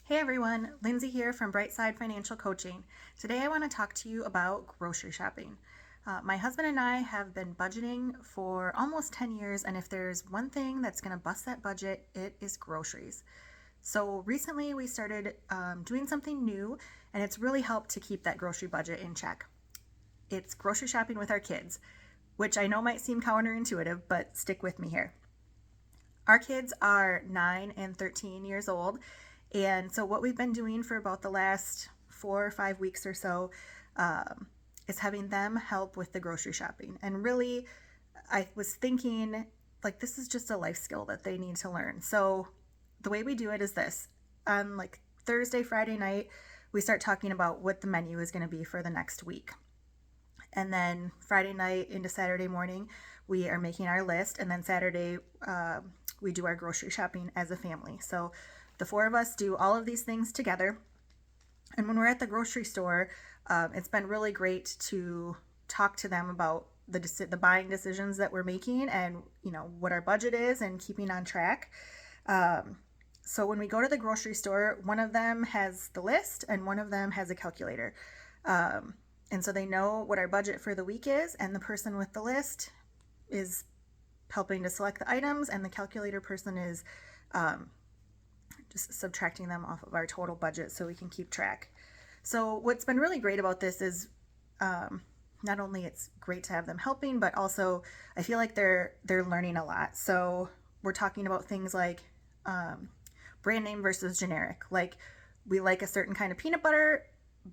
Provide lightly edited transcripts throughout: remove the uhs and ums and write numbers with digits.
Hey everyone, Lindsay here from Brightside Financial Coaching. Today I want to talk to you about grocery shopping. My husband and I have been budgeting for almost 10 years, and if there's one thing that's going to bust that budget, it is groceries. So recently we started doing something new, and it's really helped to keep that grocery budget in check. It's grocery shopping with our kids, which I know might seem counterintuitive, but stick with me here. Our kids are 9 and 13 years old, and so what we've been doing for about the last 4 or 5 weeks or so is having them help with the grocery shopping. And really, I was thinking, like, this is just a life skill that they need to learn. So the way we do it is this. On like Thursday, Friday night, we start talking about what the menu is going to be for the next week. And then Friday night into Saturday morning, we are making our list. And then Saturday, we do our grocery shopping as a family. So the four of us do all of these things together. And when we're at the grocery store, it's been really great to talk to them about the buying decisions that we're making, and what our budget is, and keeping on track. So when we go to the grocery store, one of them has the list and one of them has a calculator. And so they know what our budget for the week is, and the person with the list is helping to select the items, and the calculator person is just subtracting them off of our total budget so we can keep track. So what's been really great about this is not only it's great to have them helping, but also I feel like they're learning a lot. So we're talking about things like brand name versus generic. Like, we like a certain kind of peanut butter,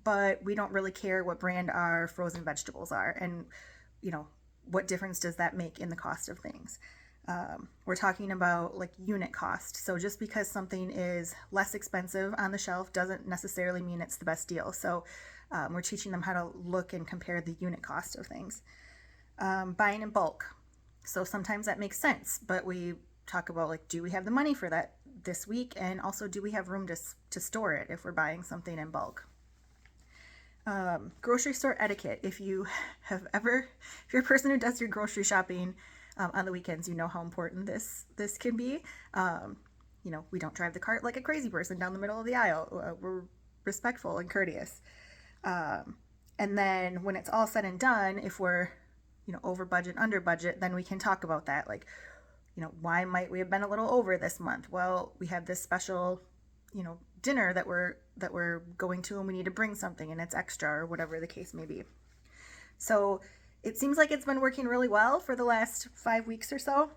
but we don't really care what brand our frozen vegetables are, and what difference does that make in the cost of things. We're talking about like unit cost. So just because something is less expensive on the shelf doesn't necessarily mean it's the best deal. So we're teaching them how to look and compare the unit cost of things. Buying in bulk. So sometimes that makes sense, but we talk about, like, do we have the money for that this week? And also, do we have room to store it if we're buying something in bulk? Grocery store etiquette. If you're a person who does your grocery shopping on the weekends, you know how important this can be. We don't drive the cart like a crazy person down the middle of the aisle. We're respectful and courteous. And then when it's all said and done, if we're over budget, under budget, then we can talk about that. Like, why might we have been a little over this month? Well, we have this special dinner that we're going to, and we need to bring something and it's extra, or whatever the case may be. So it seems like it's been working really well for the last 5 weeks or so.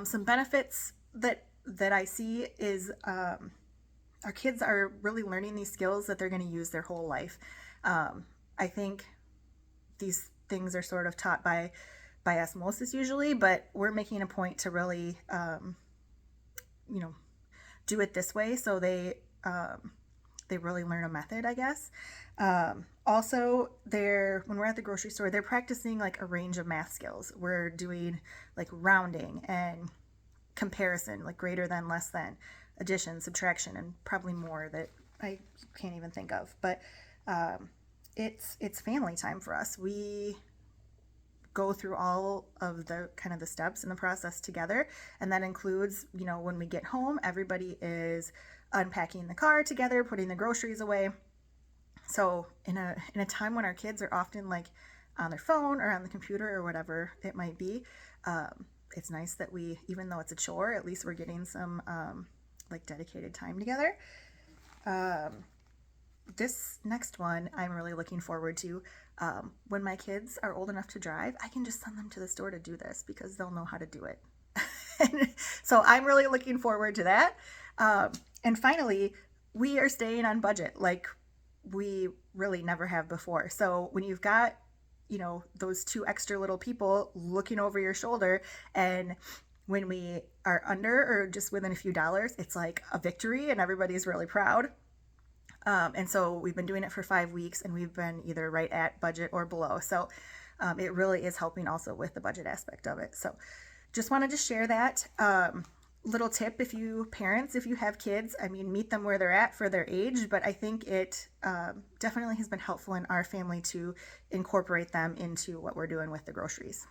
Some benefits that I see is our kids are really learning these skills that they're going to use their whole life. I think these things are sort of taught by osmosis usually, but we're making a point to really do it this way, so they really learn a method, I guess. Also, when we're at the grocery store, they're practicing like a range of math skills. We're doing like rounding and comparison, like greater than, less than, addition, subtraction, and probably more that I can't even think of. But it's family time for us. We go through all of the kind of the steps in the process together, and that includes, when we get home, everybody is unpacking the car together, putting the groceries away. So in a time when our kids are often like on their phone or on the computer or whatever it might be, it's nice that we, even though it's a chore, at least we're getting some like dedicated time together. This next one I'm really looking forward to. When my kids are old enough to drive, I can just send them to the store to do this because they'll know how to do it. So I'm really looking forward to that. And finally, we are staying on budget like we really never have before. So when you've got, those two extra little people looking over your shoulder, and when we are under or just within a few dollars, it's like a victory and everybody's really proud. And so we've been doing it for 5 weeks, and we've been either right at budget or below. So it really is helping also with the budget aspect of it. So just wanted to share that little tip. If you have kids, meet them where they're at for their age. But I think it definitely has been helpful in our family to incorporate them into what we're doing with the groceries.